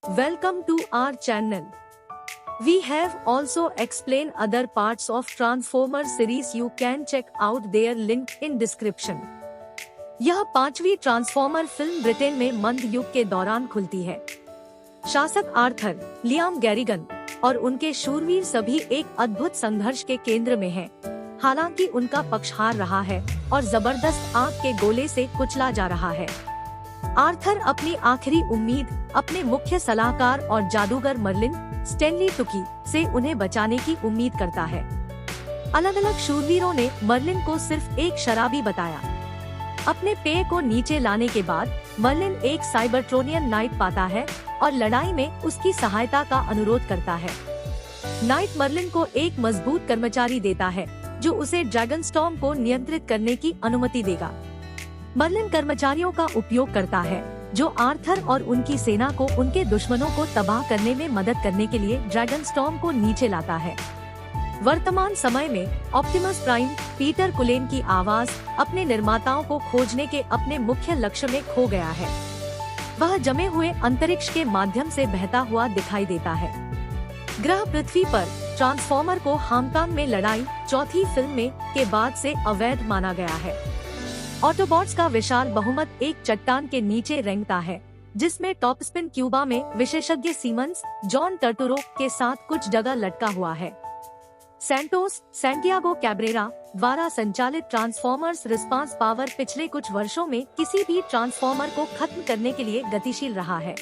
Welcome to our channel. We have also explained other parts of Transformer series. You can check out their link in description. यह पांचवी transformer film Britain में मध्य युग के दौरान खुलती है। शासक आर्थर, लियाम गैरिगन और उनके शूरवीर सभी एक अद्भुत संघर्ष के केंद्र में हैं। हालांकि उनका पक्ष हार रहा है और जबरदस्त आग के गोले से कुचला जा रहा है। आर्थर अपनी आखिरी उम्मीद अपने मुख्य सलाहकार और जादूगर मर्लिन, स्टेनली टुकी से उन्हें बचाने की उम्मीद करता है। अलग अलग शूरवीरों ने मर्लिन को सिर्फ एक शराबी बताया। अपने पेय को नीचे लाने के बाद मर्लिन एक साइबरट्रोनियन नाइट पाता है और लड़ाई में उसकी सहायता का अनुरोध करता है। नाइट मर्लिन को एक मजबूत कर्मचारी देता है जो उसे ड्रैगनस्टॉर्म को नियंत्रित करने की अनुमति देगा। मर्लिन कर्मचारियों का उपयोग करता है जो आर्थर और उनकी सेना को उनके दुश्मनों को तबाह करने में मदद करने के लिए ड्रैगनस्टॉर्म को नीचे लाता है। वर्तमान समय में ऑप्टिमस प्राइम, पीटर कुलेन की आवाज अपने निर्माताओं को खोजने के अपने मुख्य लक्ष्य में खो गया है। वह जमे हुए अंतरिक्ष के माध्यम से बहता हुआ दिखाई देता है। ग्रह पृथ्वी पर ट्रांसफॉर्मर को हांगकांग में लड़ाई चौथी फिल्म में के बाद से अवैध माना गया है। ऑटोबॉट्स का विशाल बहुमत एक चट्टान के नीचे रेंगता है, जिसमें टॉपस्पिन क्यूबा में विशेषज्ञ सीमंस जॉन टर्टुरो के साथ कुछ जगह लटका हुआ है। सैंटोस, सैंटियागो कैब्रेरा द्वारा संचालित ट्रांसफॉर्मर्स रिस्पांस पावर पिछले कुछ वर्षों में किसी भी ट्रांसफॉर्मर को खत्म करने के लिए गतिशील रहा है।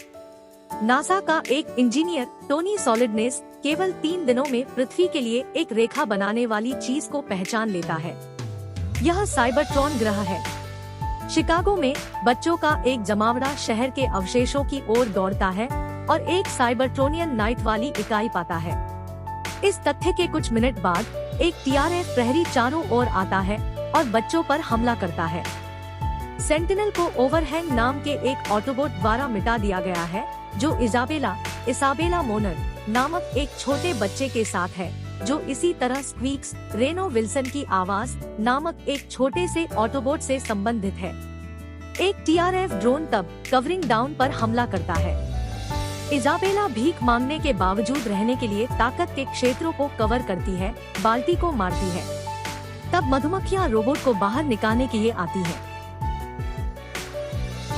नासा का एक इंजीनियर टोनी सॉलिडनेस केवल 3 दिनों में पृथ्वी के लिए एक रेखा बनाने वाली चीज को पहचान लेता है। यह साइबरट्रॉन ग्रह है। शिकागो में बच्चों का एक जमावड़ा शहर के अवशेषों की ओर दौड़ता है और एक साइबरट्रोनियन नाइट वाली इकाई पाता है। इस तथ्य के कुछ मिनट बाद एक टीआरएफ प्रहरी चारों ओर आता है और बच्चों पर हमला करता है। सेंटिनल को ओवरहैंग नाम के एक ऑटोबोट द्वारा मिटा दिया गया है जो इसाबेला मोनर नामक एक छोटे बच्चे के साथ है, जो इसी तरह स्क्वीक्स, रेनो विल्सन की आवाज नामक एक छोटे से ऑटोबोट से संबंधित है। एक टीआरएफ ड्रोन तब कवरिंग डाउन पर हमला करता है। इजाबेला भीख मांगने के बावजूद रहने के लिए ताकत के क्षेत्रों को कवर करती है, बाल्टी को मारती है। तब मधुमक्खियां रोबोट को बाहर निकालने के लिए आती है।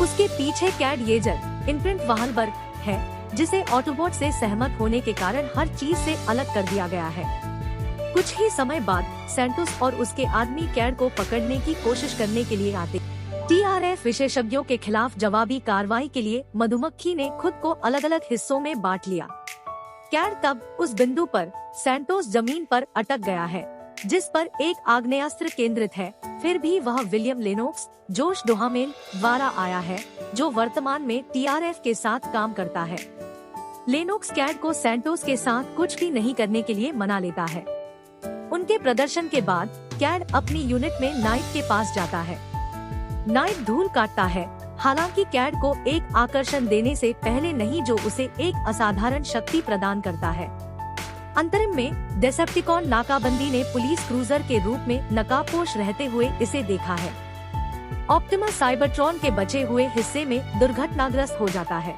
उसके पीछे कैड येजर इम्प्रिंट वाहलबर्ग है, जिसे ऑटोबोट से सहमत होने के कारण हर चीज से अलग कर दिया गया है। कुछ ही समय बाद सैंटोस और उसके आदमी कैड को पकड़ने की कोशिश करने के लिए आते। टीआरएफ विशेषज्ञों के खिलाफ जवाबी कार्रवाई के लिए मधुमक्खी ने खुद को अलग अलग हिस्सों में बांट लिया। कैड तब उस बिंदु पर सैंटोस जमीन पर अटक गया है जिस पर एक आग्नेयास्त्र केंद्रित है। फिर भी वह विलियम लेनोक्स, जोश डोहामेल द्वारा आया है, जो वर्तमान में टीआरएफ के साथ काम करता है। लेनोक्स कैड को सैंटोस के साथ कुछ भी नहीं करने के लिए मना लेता है। उनके प्रदर्शन के बाद कैड अपनी यूनिट में नाइट के पास जाता है। नाइट धूल काटता है, हालांकि कैड को एक आकर्षण देने से पहले नहीं जो उसे एक असाधारण शक्ति प्रदान करता है। अंतरिम में डेसेप्टिकॉन नाकाबंदी ने पुलिस क्रूजर के रूप में नकाबपोश रहते हुए इसे देखा है। ऑप्टिमस साइबरट्रॉन के बचे हुए हिस्से में दुर्घटनाग्रस्त हो जाता है।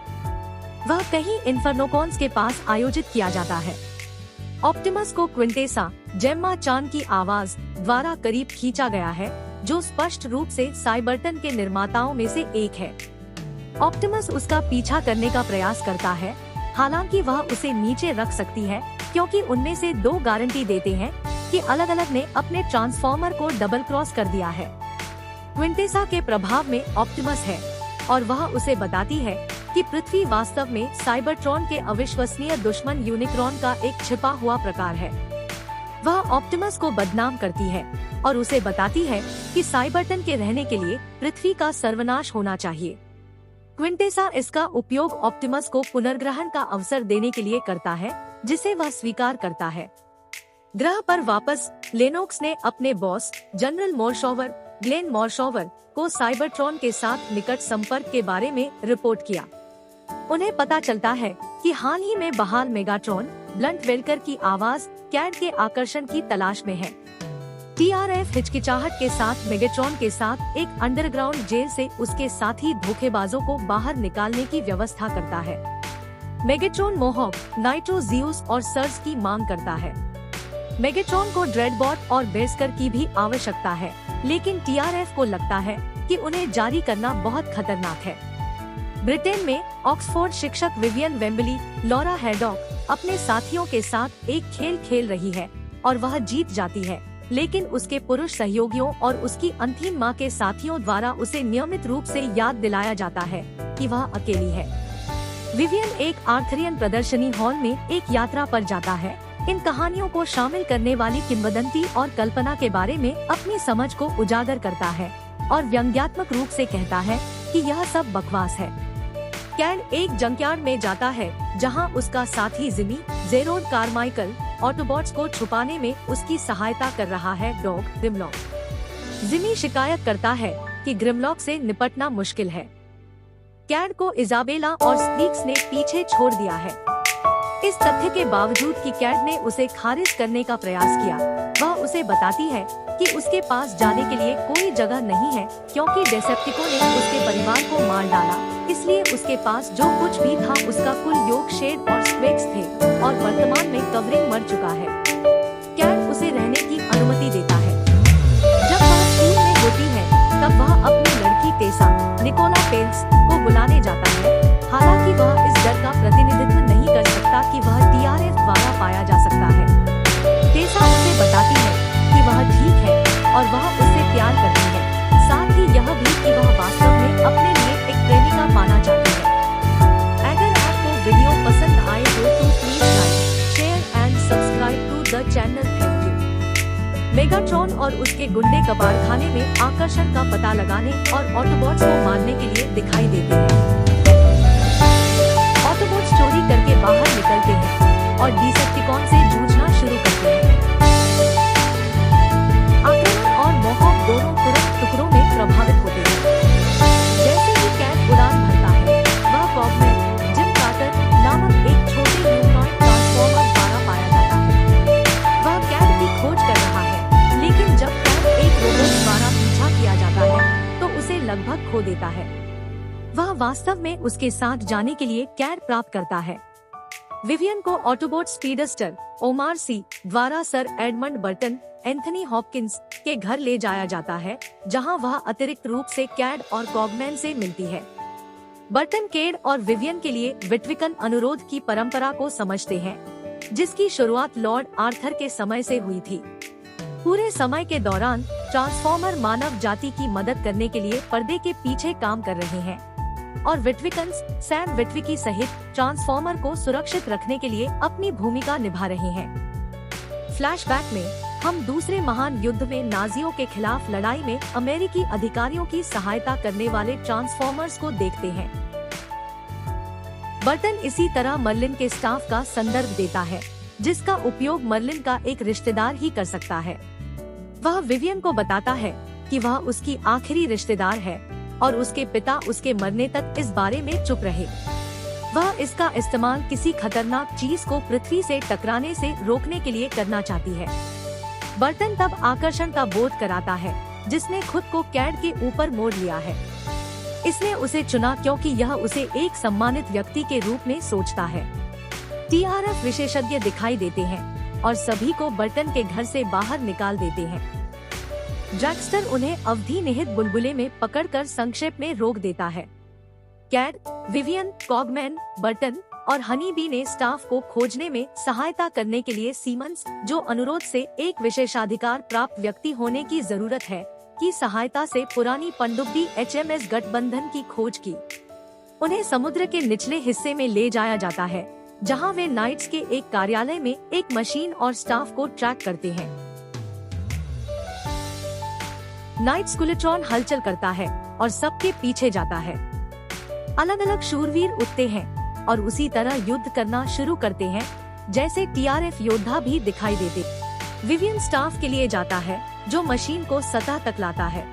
वह कहीं इन्फर्नोकॉन्स के पास आयोजित किया जाता है। ऑप्टिमस को क्विंटेसा, जेम्मा चान की आवाज द्वारा करीब खींचा गया है, जो स्पष्ट रूप से साइबरटन के निर्माताओं में से एक है। ऑप्टिमस उसका पीछा करने का प्रयास करता है, हालांकि वह उसे नीचे रख सकती है क्योंकि उनमें से 2 गारंटी देते हैं कि अलग अलग ने अपने ट्रांसफॉर्मर को डबल क्रॉस कर दिया है। क्विंटेसा के प्रभाव में ऑप्टिमस है और वह उसे बताती है कि पृथ्वी वास्तव में साइबरट्रॉन के अविश्वसनीय दुश्मन यूनिक्रॉन का एक छिपा हुआ प्रकार है। वह ऑप्टिमस को बदनाम करती है और उसे बताती है कि साइबरटन के रहने के लिए पृथ्वी का सर्वनाश होना चाहिए। क्विंटेसा इसका उपयोग ऑप्टिमस को पुनर्ग्रहण का अवसर देने के लिए करता है, जिसे वह स्वीकार करता है। ग्रह पर वापस लेनोक्स ने अपने बॉस जनरल मॉर्शोवर, ग्लेन मॉर्शोवर को साइबरट्रॉन के साथ निकट संपर्क के बारे में रिपोर्ट किया। उन्हें पता चलता है कि हाल ही में बहाल मेगाट्रॉन, ब्लंट वेल्कर की आवाज कैड के आकर्षण की तलाश में है। टीआरएफ हिचकिचाहट के साथ मेगाट्रॉन के साथ एक अंडरग्राउंड जेल से उसके साथी धोखेबाजों को बाहर निकालने की व्यवस्था करता है। मेगाट्रॉन मोहॉक, नाइट्रो, ज़ीउस और सर्स की मांग करता है। मेगाट्रॉन को ड्रेडबॉट और बेस्कर की भी आवश्यकता है, लेकिन TRF को लगता है कि उन्हें जारी करना बहुत खतरनाक है। ब्रिटेन में ऑक्सफोर्ड शिक्षक विवियन वेम्बली, लॉरा हैडॉक अपने साथियों के साथ एक खेल खेल रही है और वह जीत जाती है, लेकिन उसके पुरुष सहयोगियों और उसकी अंतिम माँ के साथियों द्वारा उसे नियमित रूप से याद दिलाया जाता है कि वह अकेली है। विवियन एक आर्थरियन प्रदर्शनी हॉल में एक यात्रा पर जाता है, इन कहानियों को शामिल करने वाली किंवदंती और कल्पना के बारे में अपनी समझ को उजागर करता है और व्यंग्यात्मक रूप से कहता है कि यह सब बकवास है। कैड एक जंकयार्ड में जाता है जहां उसका साथी जिमी, जेरोड कारमाइकल ऑटोबॉट्स को छुपाने में उसकी सहायता कर रहा है डॉग ग्रिमलॉक। जिमी शिकायत करता है कि ग्रिमलॉक से निपटना मुश्किल है। कैड को इजाबेला और स्पीक्स ने पीछे छोड़ दिया है। इस तथ्य के बावजूद कि कैड ने उसे खारिज करने का प्रयास किया, वह उसे बताती है कि उसके पास जाने के लिए कोई जगह नहीं है क्योंकि डेसेप्टिको ने उसके परिवार को मार डाला, इसलिए उसके पास जो कुछ भी था उसका कुल योग शेड और स्क्वेक्स थे और वर्तमान में कवरिंग मर चुका है। कैड उसे रहने की अनुमति देता है। जब वह स्कूल में होती है तब वह अपनी लड़की टेसा, निकोला पेल्स को बुलाने जाता है। हालांकि वह इस डर का प्रतिनिधित्व नहीं कर सकता कि वह TRF द्वारा पाया जा सकता है। टेसा उसे बताती है कि वह ठीक है और वह उससे प्यार करती है, साथ ही यह भी कि वह वास्तव में अपने लिए एक प्रेमिका पाना चाहती है। अगर आपको वीडियो पसंद आए तो please like, share and subscribe to the channel. Thank you. Megatron और उसके गुंडे कबाड़खाने में आकर्षण का पता लगाने और ऑटोबॉट्स को मारने के लिए दिखाई देते हैं। ऑटोबॉट्स चोरी करके बाहर निकलते हैं और डिसेप्टिकॉन से जूझना शुरू करते हैं। आक्रमण और मोहॉक दोनों तुरंत टुकड़ों में प्रभावित होते हैं। जैसे ही कैड उड़ान भरता है, वह कॉगमैन, जिम कार्टर नामक एक छोटे ह्यूमनॉइड ट्रांसफॉर्मर द्वारा पाया जाता है। वह कैड की खोज कर रहा है, लेकिन जब कैड एक रोबोट द्वारा पीछा किया जाता है तो उसे लगभग खो देता है। वह वास्तव में उसके साथ जाने के लिए कैड प्राप्त करता है। विवियन को ऑटोबॉट स्पीडस्टर ओमार सी द्वारा sir Edmund Burton, Anthony Hopkins के घर ले जाया जाता है, जहां वह अतिरिक्त रूप से कैड और कॉगमैन से मिलती है। बर्टन कैड और विवियन के लिए विट्विकन अनुरोध की परंपरा को समझते हैं, जिसकी शुरुआत लॉर्ड आर्थर के समय से हुई थी। पूरे समय के दौरान ट्रांसफॉर्मर मानव जाति की मदद करने के लिए पर्दे के पीछे काम कर रहे हैं और विट्विकन्स सैम विट्विकी सहित ट्रांसफॉर्मर को सुरक्षित रखने के लिए अपनी भूमिका निभा रहे हैं। फ्लैशबैक में हम दूसरे महान युद्ध में नाजियों के खिलाफ लड़ाई में अमेरिकी अधिकारियों की सहायता करने वाले ट्रांसफॉर्मर्स को देखते हैं। बर्टन इसी तरह मर्लिन के स्टाफ का संदर्भ देता है, जिसका उपयोग मर्लिन का एक रिश्तेदार ही कर सकता है। वह विवियन को बताता है कि वह उसकी आखिरी रिश्तेदार है और उसके पिता उसके मरने तक इस बारे में चुप रहे। वह इसका इस्तेमाल किसी खतरनाक चीज को पृथ्वी से टकराने से रोकने के लिए करना चाहती है। बर्टन तब आकर्षण का बोध कराता है, जिसने खुद को कैड के ऊपर मोड़ लिया है। इसने उसे चुना क्योंकि यह उसे एक सम्मानित व्यक्ति के रूप में सोचता है। TRF विशेषज्ञ दिखाई देते हैं और सभी को बर्टन के घर से बाहर निकाल देते हैं। ड्रैगस्टर उन्हें अवधि निहित बुलबुले में पकड़कर संक्षेप में रोक देता है। कैड, विवियन, कॉगमैन, बर्टन और हनी बी ने स्टाफ को खोजने में सहायता करने के लिए सीमंस, जो अनुरोध से एक विशेषाधिकार प्राप्त व्यक्ति होने की जरूरत है, की सहायता से पुरानी पनडुब्बी HMS गठबंधन की खोज की। उन्हें समुद्र के निचले हिस्से में ले जाया जाता है, जहां वे नाइट्स के एक कार्यालय में एक मशीन और स्टाफ को ट्रैक करते हैं। नाइट स्कुलेट्रॉन हलचल करता है और सबके पीछे जाता है। अलग अलग शूरवीर उठते हैं और उसी तरह युद्ध करना शुरू करते हैं, जैसे TRF योद्धा भी दिखाई देते। विवियन स्टाफ के लिए जाता है, जो मशीन को सतह तक लाता है।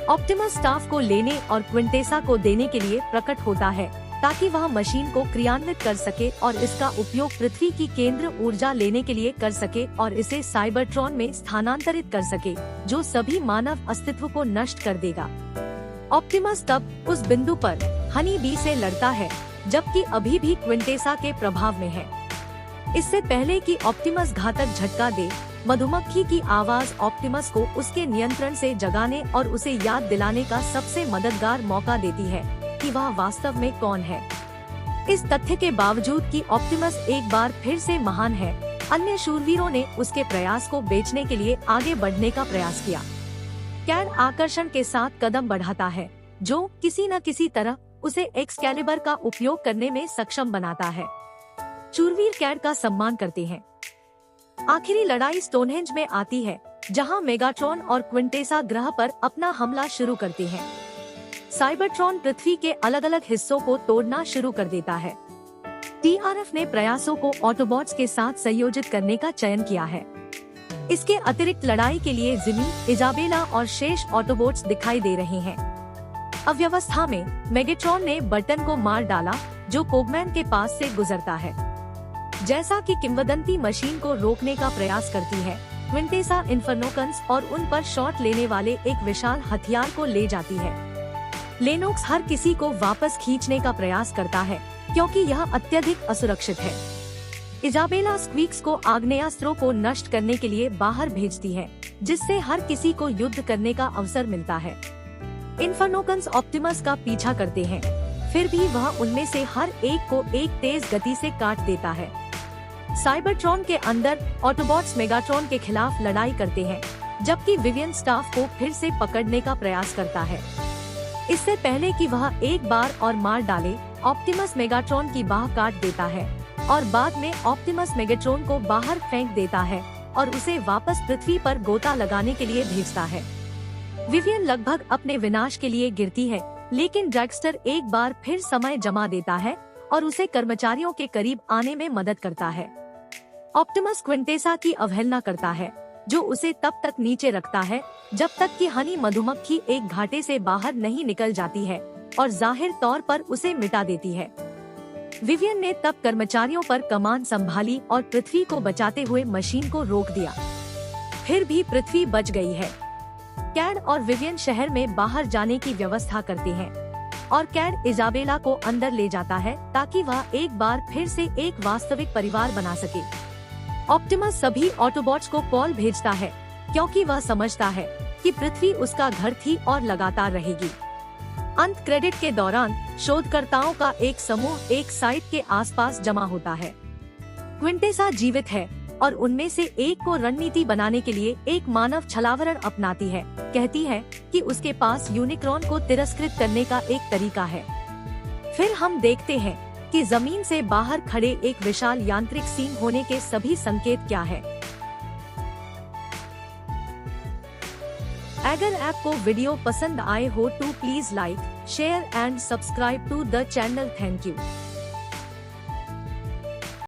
ऑप्टिमस स्टाफ को लेने और क्विंटेसा को देने के लिए प्रकट होता है, ताकि वह मशीन को क्रियान्वित कर सके और इसका उपयोग पृथ्वी की केंद्र ऊर्जा लेने के लिए कर सके और इसे साइबरट्रॉन में स्थानांतरित कर सके, जो सभी मानव अस्तित्व को नष्ट कर देगा। ऑप्टिमस तब उस बिंदु पर हनी बी से लड़ता है, जबकि अभी भी क्विंटेसा के प्रभाव में है। इससे पहले कि ऑप्टिमस घातक झटका दे, मधुमक्खी की आवाज ऑप्टिमस को उसके नियंत्रण से जगाने और उसे याद दिलाने का सबसे मददगार मौका देती है कि वह वास्तव में कौन है। इस तथ्य के बावजूद कि ऑप्टिमस एक बार फिर से महान है, अन्य शूरवीरों ने उसके प्रयास को बेचने के लिए आगे बढ़ने का प्रयास किया। कैड आकर्षण के साथ कदम बढ़ाता है, जो किसी न किसी तरह उसे एक्सकैलिबर का उपयोग करने में सक्षम बनाता है। शूरवीर कैड का सम्मान करते हैं। आखिरी लड़ाई स्टोनहेंज में आती है, जहां मेगाट्रॉन और क्विंटेसा ग्रह पर अपना हमला शुरू करते हैं। साइबरट्रॉन पृथ्वी के अलग अलग हिस्सों को तोड़ना शुरू कर देता है। टीआरएफ ने प्रयासों को ऑटोबॉट्स के साथ संयोजित करने का चयन किया है। इसके अतिरिक्त लड़ाई के लिए जिमी, इजाबेला और शेष ऑटोबॉट्स दिखाई दे रहे हैं। अव्यवस्था में मेगाट्रॉन ने बर्टन को मार डाला, जो कोगमैन के पास से गुजरता है। जैसा कि किंवदंती मशीन को रोकने का प्रयास करती है, क्विंटेसा इन्फर्नोकन्स और उन पर शॉट लेने वाले एक विशाल हथियार को ले जाती है। लेनोक्स हर किसी को वापस खींचने का प्रयास करता है, क्योंकि यह अत्यधिक असुरक्षित है। इजाबेला स्क्वीक्स को आग्नेयास्त्रों को नष्ट करने के लिए बाहर भेजती है, जिससे हर किसी को युद्ध करने का अवसर मिलता है। इन्फर्नोकन्स ऑप्टिमस का पीछा करते हैं, फिर भी वह उनमें से हर एक को एक तेज गति से काट देता है। साइबरट्रॉन के अंदर ऑटोबॉट्स मेगाट्रॉन के खिलाफ लड़ाई करते हैं, जबकि विवियन स्टाफ को फिर से पकड़ने का प्रयास करता है। इससे पहले कि वह एक बार और मार डाले, ऑप्टिमस मेगाट्रॉन की बाह काट देता है और बाद में ऑप्टिमस मेगाट्रॉन को बाहर फेंक देता है और उसे वापस पृथ्वी पर गोता लगाने के लिए भेजता है। विवियन लगभग अपने विनाश के लिए गिरती है, लेकिन ड्रैगस्टर एक बार फिर समय जमा देता है और उसे कर्मचारियों के करीब आने में मदद करता है। ऑप्टिमस क्विंटेसा की अवहेलना करता है, जो उसे तब तक नीचे रखता है जब तक कि हनी मधुमक्खी एक घाटे से बाहर नहीं निकल जाती है और जाहिर तौर पर उसे मिटा देती है। विवियन ने तब कर्मचारियों पर कमान संभाली और पृथ्वी को बचाते हुए मशीन को रोक दिया। फिर भी पृथ्वी बच गई है। कैड और विवियन शहर में बाहर जाने की व्यवस्था करते हैं और कैड इजाबेला को अंदर ले जाता है ताकि वह एक बार फिर से एक वास्तविक परिवार बना सके। ऑप्टिमस सभी ऑटोबॉट्स को कॉल भेजता है, क्योंकि वह समझता है कि पृथ्वी उसका घर थी और लगातार रहेगी। अंत क्रेडिट के दौरान शोधकर्ताओं का एक समूह एक साइट के आसपास जमा होता है। क्विंटेसा जीवित है और उनमें से एक को रणनीति बनाने के लिए एक मानव छलावरण अपनाती है। कहती है कि उसके पास यूनिक्रॉन को तिरस्कृत करने का एक तरीका है। फिर हम देखते हैं कि जमीन से बाहर खड़े एक विशाल यांत्रिक सीन होने के सभी संकेत क्या है। अगर आपको वीडियो पसंद आए हो तो please like, share and subscribe to the channel. Thank you.